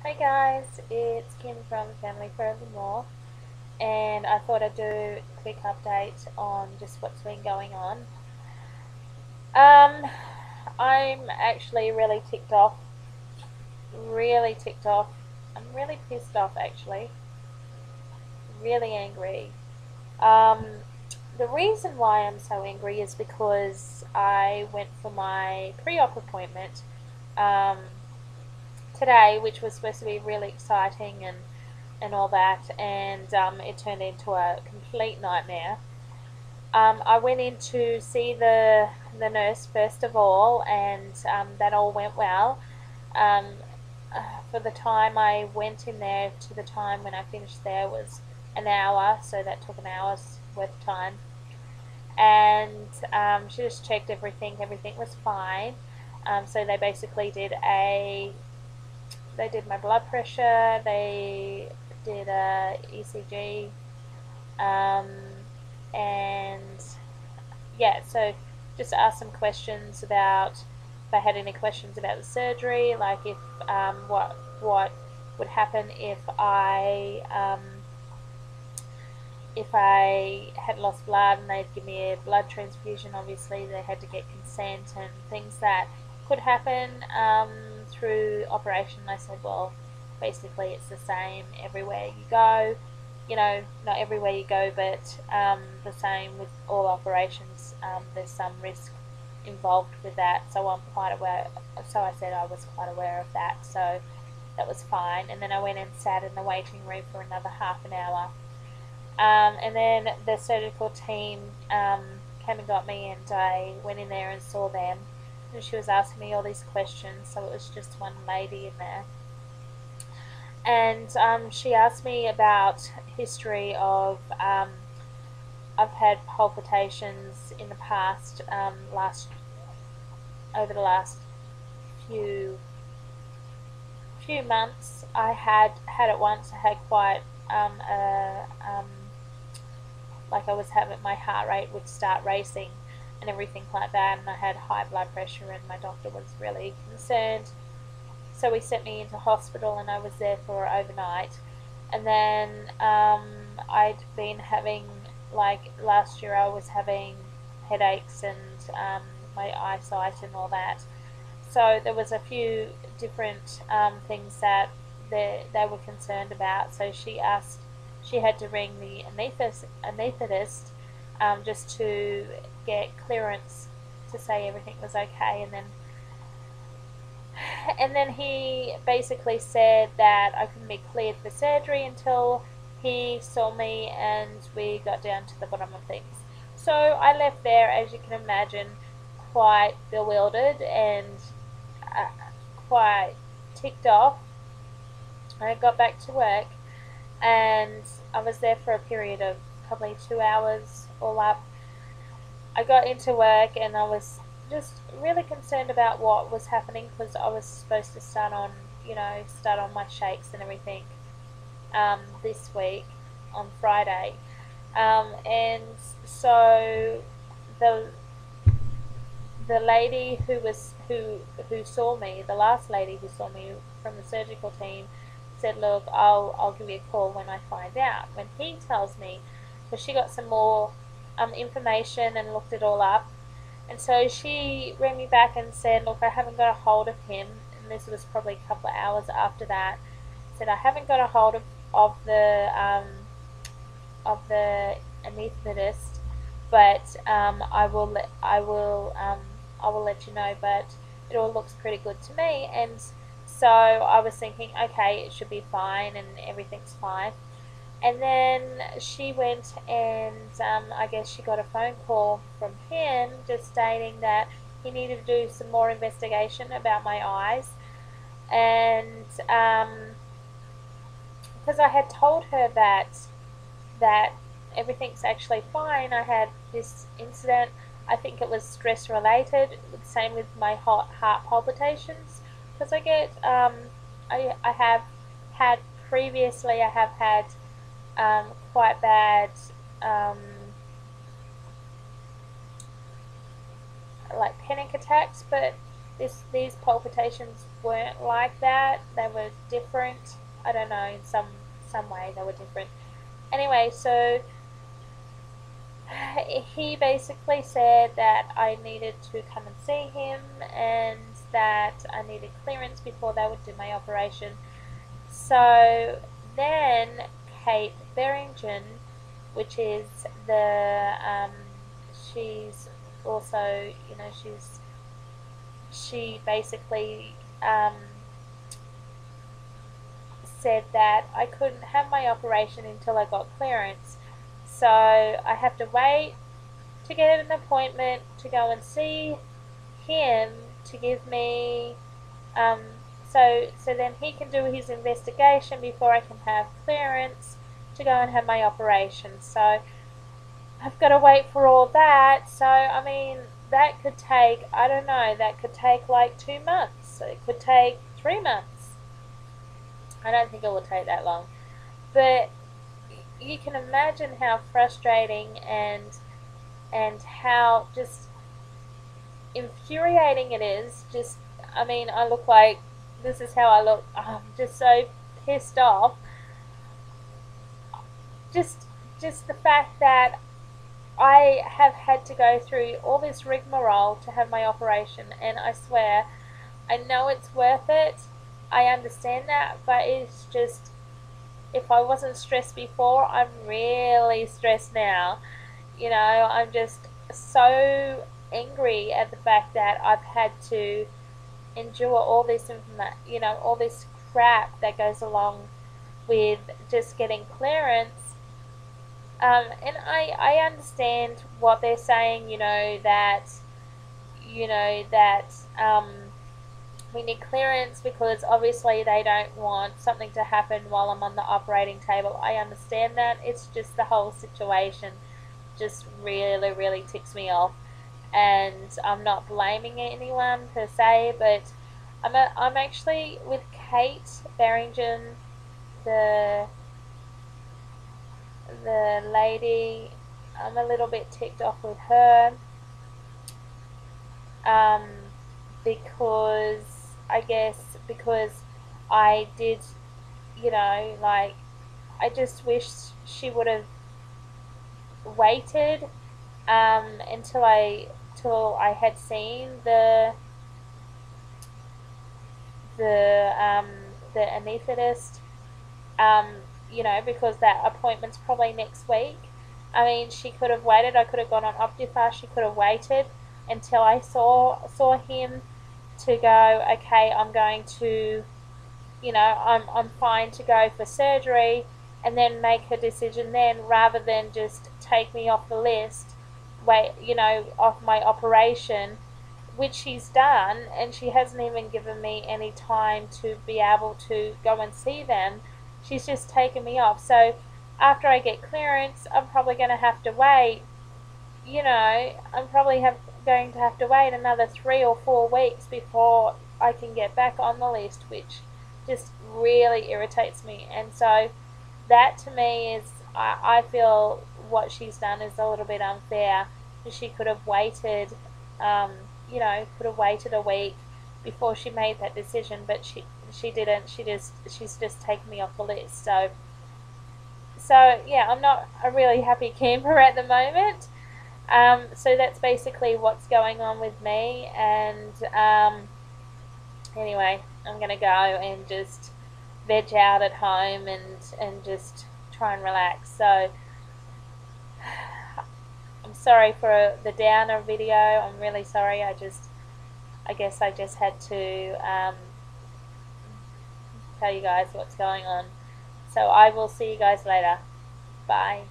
Hey guys, it's Kim from Family Forevermore, and I thought I'd do a quick update on just what's been going on. Um, I'm actually really ticked off, really ticked off. I'm really pissed off actually, really angry. Um, the reason why I'm so angry is because I went for my pre-op appointment um, today, which was supposed to be really exciting and all that, and it turned into a complete nightmare. I went in to see the nurse first of all, and that all went well. Um, for the time I went in there to the time when I finished there was an hour, so that took an hour's worth of time. And she just checked everything. Everything was fine. So they basically they did my blood pressure. They did a ECG. Um, and yeah, so just asked some questions about if I had any questions about the surgery, like what would happen if I had lost blood and they'd give me a blood transfusion. Obviously, they had to get consent and things that could happen through operation. I said, well, basically, it's the same everywhere you go. You know, not everywhere you go, but the same with all operations. There's some risk involved with that, so I'm quite aware. So I said I was quite aware of that. So that was fine. And then I went and sat in the waiting room for another half an hour, and then the surgical team came and got me, and I went in there and saw them. And she was asking me all these questions, so it was just one lady in there. And she asked me about history of I've had palpitations in the past, over the last few few months. I had it once. I had quite a like I was having my heart rate would start racing and everything like that, and I had high blood pressure, and my doctor was really concerned. So he sent me into hospital, and I was there for overnight. And then I'd been having, like last year, I was having headaches and my eyesight and all that. So there was a few different things that they were concerned about. So she had to ring the anaesthetist just to get clearance to say everything was okay, and then he basically said that I couldn't be cleared for surgery until he saw me and we got down to the bottom of things. So I left there, as you can imagine, quite bewildered and uh, quite ticked off. I got back to work, and I was there for a period of probably 2 hours all up. I got into work, and I was just really concerned about what was happening, because I was supposed to start on my shakes and everything this week on Friday. And so the the lady who saw me, the last lady who saw me from the surgical team, said, "Look, I'll give you a call when I find out." When he tells me, because she got some more information and looked it all up, and so she rang me back and said, "Look, I haven't got a hold of him." And this was probably a couple of hours after that. Said, "I haven't got a hold of the anaesthetist, but I will let you know. But it all looks pretty good to me." And so I was thinking, okay, it should be fine and everything's fine. And then she went and I guess she got a phone call from him just stating that he needed to do some more investigation about my eyes. And because I had told her that everything's actually fine. I had this incident. I think it was stress related. Same with my heart palpitations, because I have had previously. I have had quite bad um, like panic attacks, but these palpitations weren't like that. They were different. I don't know, in some way they were different. Anyway, so he basically said that I needed to come and see him and that I needed clearance before they would do my operation. So then Kate Berringen, which is the she's also, you know, she basically said that I couldn't have my operation until I got clearance. So I have to wait to get an appointment to go and see him to give me so then he can do his investigation before I can have clearance to go and have my operation. So I've got to wait for all that. So I mean, that could take, I don't know, that could take like 2 months. It could take 3 months. I don't think it will take that long. But you can imagine how frustrating and how just infuriating it is. Just, I mean, I look like, this is how I look. I'm just so pissed off. Just just the fact that I have had to go through all this rigmarole to have my operation, and I swear, I know it's worth it. I understand that, but it's just, if I wasn't stressed before, I'm really stressed now. You know, I'm just so angry at the fact that I've had to endure all this all this crap that goes along with just getting clearance. And I understand what they're saying, that we need clearance because obviously they don't want something to happen while I'm on the operating table. I understand that. It's just the whole situation just really, really ticks me off. And I'm not blaming anyone per se, but I'm actually with Kate Berringen, the lady. I'm a little bit ticked off with her, um, because I guess because I did, like, I just wish she would have waited until I had seen the um, the anaesthetist, because that appointment's probably next week. I mean, she could have waited. I could have gone on Optifast. She could have waited until I saw him to go, okay, I'm going to, I'm fine to go for surgery, and then make her decision then, rather than just take me off the list, off my operation, which she's done, and she hasn't even given me any time to be able to go and see them. She's just taken me off. So after I get clearance, I'm probably going to have to wait. I'm probably going to have to wait another 3 or 4 weeks before I can get back on the list, which just really irritates me. And so that to me is, I feel what she's done is a little bit unfair. She could have waited, could have waited a week before she made that decision, but she didn't. She's just taken me off the list. So yeah, I'm not a really happy camper at the moment. So that's basically what's going on with me. And anyway, I'm gonna go and just veg out at home and just try and relax. So I'm sorry for the downer video. I'm really sorry. I guess I just had to tell you guys what's going on. So I will see you guys later. Bye.